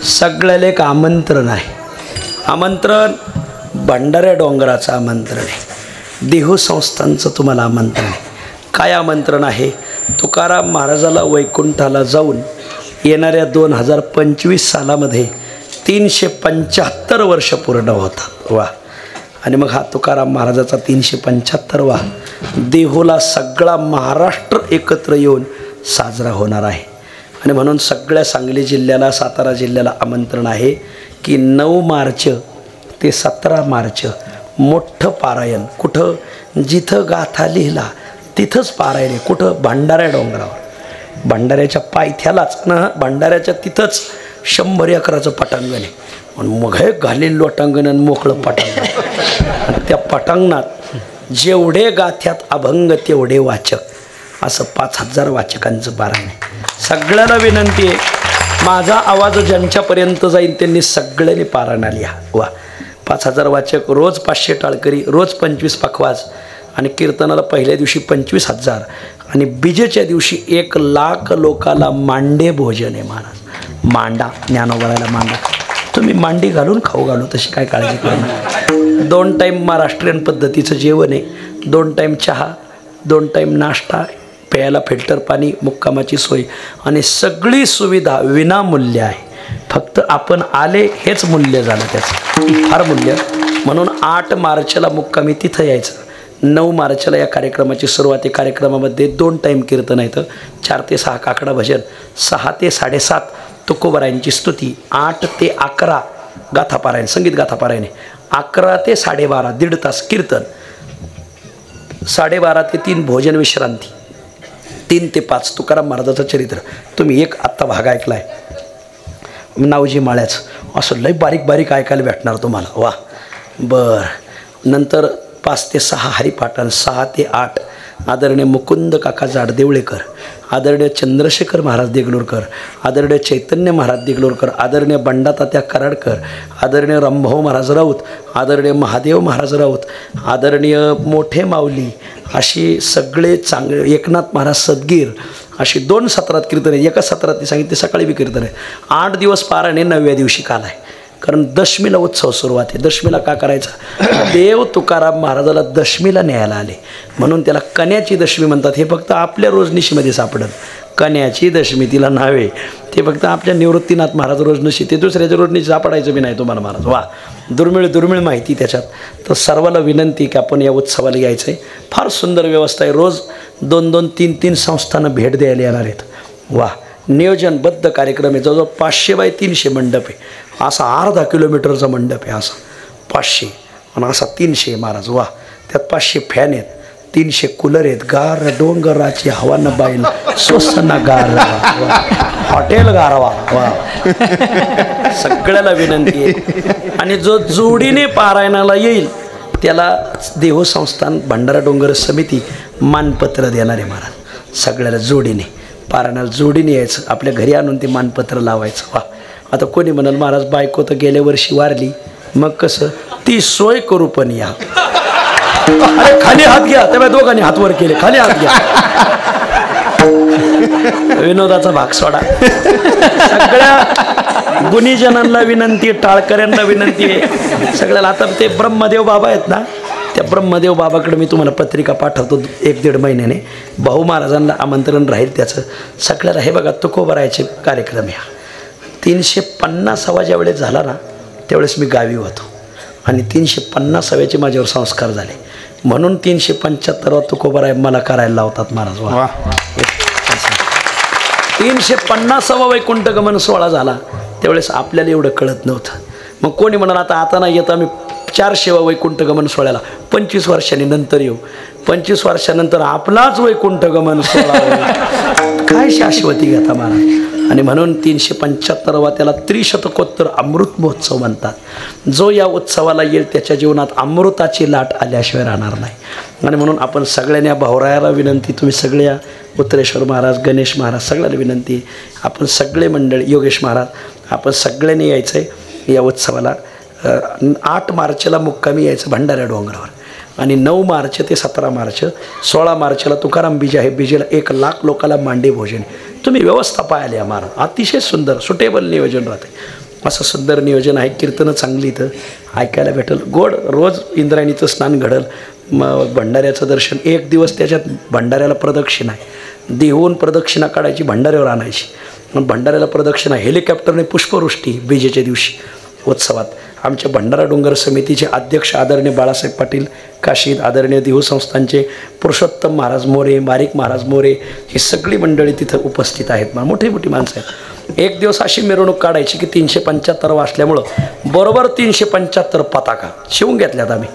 सगळ्याला एक आमंत्रण आहे. आमंत्रण भंडाऱ्या डोंगराचं आमंत्रण आहे. देहू संस्थांचं तुम्हाला आमंत्रण आहे. काय आमंत्रण आहे? तुकाराम महाराजाला वैकुंठाला जाऊन येणाऱ्या 2025 सालामध्ये 375 वर्ष पूर्ण होतात. वा. आणि मग हा तुकाराम महाराजाचा 375वा देहूला सगळा महाराष्ट्र एकत्र येऊन साजरा होणार आहे. आणि म्हणून सगळ्या सांगली जिल्ह्याला, सातारा जिल्ह्याला आमंत्रण आहे की 9 मार्च ते 17 मार्च मोठं पारायण. कुठं? जिथं गाथा लिहिला तिथंच पारायण आहे. कुठं? भंडाऱ्या डोंगरावर, भंडाऱ्याच्या पायथ्यालाच ना, भंडाऱ्याच्या तिथंच 100 एकराचं पटांगण आहे. मग हे घालील लोटांगण आणि मोकळं पटांगण. आणि त्या पटांगणात जेवढे गाथ्यात अभंग तेवढे वाचक, असं 5000 वाचकांचं पारायण आहे. सगळ्याला विनंती आहे, माझा आवाज ज्यांच्यापर्यंत जाईल त्यांनी सगळ्यांनी पारायणाला लिहा. वा. 5000 वाचक, रोज 500 टाळकरी, रोज 25 पखवाज, आणि कीर्तनाला पहिल्या दिवशी 25,000 आणि बीजेच्या दिवशी 1,00,000 लोकाला मांडे भोजन आहे. महाराज मांडा, ज्ञानोबरायला मांडा. तुम्ही मांडी घालून खाऊ घालू, तशी काय काळजी करू नका. 2 टाईम महाराष्ट्रीयन पद्धतीचं जेवण आहे. 2 टाईम चहा, 2 टाईम नाश्ता, प्यायला फिल्टर पाणी, मुक्कामाची सोय आणि सगळी सुविधा विनामूल्य आहे. फक्त आपण आले हेच मूल्य झालं त्याचं, फार मूल्य. म्हणून 8 मार्चला मुक्कामी तिथं यायचं. 9 मार्चला या कार्यक्रमाची सुरुवात आहे. कार्यक्रमामध्ये 2 टाईम कीर्तन येतं. 4 ते 6 काकडा भजन, 6 ते 7:30 तुकोबरायांची स्तुती, 8 ते 11 गाथापारायण, संगीत गाथापारायण, 11 ते 12:30 दीड तास कीर्तन, 12:30 ते 3 भोजन विश्रांती, 3 ते 5 तुकाराम महाराजाचं चरित्र. तुम्ही एक आत्ता भाग ऐकला आहे नावजी माळ्याचं, असं लय बारीक बारीक ऐकायला भेटणार तुम्हाला. वा. बरं. नंतर 5 ते 6 हरिपाटण, 6 ते 8 आदरणीय मुकुंद काका जाडदेवळेकर, आदरणीय चंद्रशेखर महाराज देगलूरकर, आदरणीय चैतन्य महाराज देगलूरकर, आदरणीय बंडातात्या कराडकर, आदरणीय रंभाऊ महाराज राऊत, आदरणीय महादेव महाराज राऊत, आदरणीय मोठे माऊली, अशी सगळे चांगले, एकनाथ महाराज सदगीर, अशी 2 सत्रात कीर्तन आहे. एका सत्रात सांगितले सकाळी बी कीर्तन आहे. 8 दिवस पारायण आहे. 9व्या दिवशी काल आहे. कारण दशमीला उत्सव सुरुवात आहे. दशमीला का करायचा? देव तुकाराम महाराजाला दशमीला न्यायला आले म्हणून त्याला कन्याची दशमी म्हणतात. हे फक्त आपल्या रोजनिशीमध्ये सापडत. कन्याची दशमी तिला नावे, ते फक्त आपल्या निवृत्तीनाथ महाराज रोजनिशी, ते दुसऱ्याच्या रोजनिशी सापडायचं बी नाही तुम्हाला महाराज. वा. दुर्मिळ माहिती त्याच्यात. तर सर्वाला विनंती की आपण या उत्सवाला यायचं आहे. फार सुंदर व्यवस्था आहे. रोज 2-2, 3-3 संस्थांना भेट द्यायला येणार आहेत. वा. नियोजनबद्ध कार्यक्रम आहे. जवळजवळ 500 बाय 300 मंडप आहे. असा अर्धा किलोमीटरचा मंडप आहे. असा 500 आणि असा 300 महाराज. वा. त्यात 500 फॅन आहेत, 300 कूलर आहेत. गार डोंगराची हवा न बाईल स्वस्त गार, हॉटेल गारवा. वा. सगळ्याला विनंती आहे. आणि जो जोडीने पारायणाला येईल त्याला देहू संस्थान भंडारा डोंगर समिती मानपत्र देणार आहे महाराज. सगळ्याला जोडीने पारायणाला जोडीने यायचं, आपल्या घरी आणून ते मानपत्र लावायचं. वा. आता कोणी म्हणाल महाराज बायको तर गेल्या वर्षी वारली, मग कसं? ती सोय करू पण या. अरे खाली हात घ्या. तेव्हा दोघांनी हात वर केले, खाली हात घ्या. विनोदाचा भाग सोडा. सगळ्या गुणीजनांना विनंती, टाळकऱ्यांना विनंती आहे सगळ्याला. आता ते ब्रह्मदेव बाबा आहेत ना, त्या ब्रह्मदेव बाबाकडे मी तुम्हाला पत्रिका पाठवतो 1-1.5 महिन्याने. भाऊ महाराजांना आमंत्रण राहील त्याचं. सगळ्याला हे बघा तुकोबरायचे कार्यक्रम या 350वा ज्यावेळेस झाला ना त्यावेळेस मी गावी होतो आणि 350व्याचे माझ्यावर संस्कार झाले. म्हणून 375वा तुकोबराय मला करायला लावतात महाराज. वा. 350वा वैकुंठ गमन सोहळा झाला त्यावेळेस आपल्याला एवढं कळत नव्हतं. मग कोणी म्हणाल आता नाही येत, आम्ही 400वा वैकुंठ गमन सोहळ्याला 25 वर्षांनी नंतर येऊ. 25 वर्षानंतर आपलाच वैकुंठ गमन सोहळा काय शाश्वती घेता महाराज. आणि म्हणून 375वा त्याला त्रिशतकोत्तर अमृत महोत्सव म्हणतात. जो या उत्सवाला येईल त्याच्या जीवनात अमृताची लाट आल्याशिवाय राहणार नाही. आणि म्हणून आपण सगळ्यांनी भाऊरायाला विनंती, तुम्ही सगळ्या उत्तरेश्वर महाराज, गणेश महाराज सगळ्यांना विनंती, आपण सगळे मंडळी, योगेश महाराज, आपण सगळ्यांनी यायचं आहे या उत्सवाला. 8 मार्चला मुक्कामी यायचं भंडाऱ्या डोंगरावर आणि 9 मार्च ते 17 मार्च 16 मार्चला तुकाराम बीज आहे. बीजेला 1,00,000 लोकांना मांडे भोजन. तुम्ही व्यवस्था पाहिली आम्हाला, अतिशय सुंदर सुटेबल नियोजन राहते. असं सुंदर नियोजन आहे. कीर्तनं चांगली इथं ऐकायला भेटेल. गोड रोज इंद्रायणीचं स्नान घडल. मग भंडाऱ्याचं दर्शन. एक दिवस त्याच्यात भंडाऱ्याला प्रदक्षिणा आहे. देहून प्रदक्षिणा काढायची, भंडाऱ्यावर आणायची. मग भंडाऱ्याला प्रदक्षिणा हेलिकॉप्टरने पुष्पवृष्टी बीजेच्या दिवशी उत्सवात. आमच्या भंडारा डोंगर समितीचे अध्यक्ष आदरणीय बाळासाहेब पाटील काशीद, आदरणीय देहू संस्थांचे पुरुषोत्तम महाराज मोरे, बारीक महाराज मोरे, ही सगळी मंडळी तिथं उपस्थित आहेत. मोठी मोठी माणसं आहेत. एक दिवस अशी मिरवणूक काढायची की 375 वाचल्यामुळं बरोबर 375 पताका शिवून घेतल्यात आम्ही.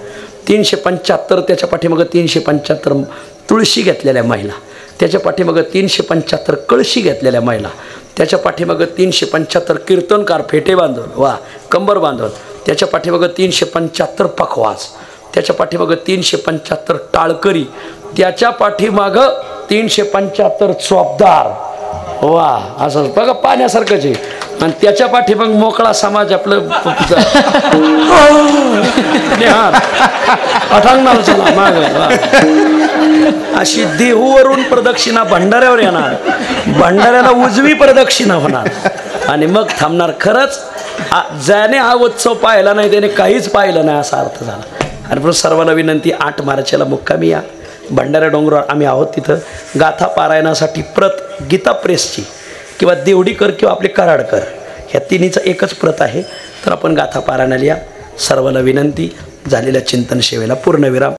375 त्याच्या पाठीमागं 375 तुळशी घेतलेल्या महिला, त्याच्या पाठीमागं 375 कळशी घेतलेल्या महिला, त्याच्या पाठीमागं 375 कीर्तनकार फेटे बांधून वा कंबर बांधून, त्याच्या पाठीमागं 375 पखवाज, त्याच्या पाठीमागं 375 टाळकरी, त्याच्या पाठीमागं 375 चोपदार वा असं बघा पाण्यासारखंच आहे. आणि त्याच्या पाठीमाग मोकळा समाज आपलं अथांगणार चला माग. अशी देहूवरून प्रदक्षिणा भंडाऱ्यावर येणार, भंडाऱ्याला उजवी प्रदक्षिणा होणार आणि मग थांबणार. खरंच ज्याने हा उत्सव पाहिला नाही त्याने काहीच पाहिलं नाही असा अर्थ झाला. आणि म्हणून सर्वांना विनंती, 8 मार्चला मुक्कामी या भंडारा डोंगरावर आम्ही आहोत. तिथं गाथा पारायणासाठी प्रत गीता प्रेसची किंवा देवडीकर किंवा आपले कराडकर ह्या तिन्हीचं एकच प्रत आहे. तर आपण गाथा पारायणाला या. सर्वांना विनंती. झालेल्या चिंतन सेवेला पूर्णविराम.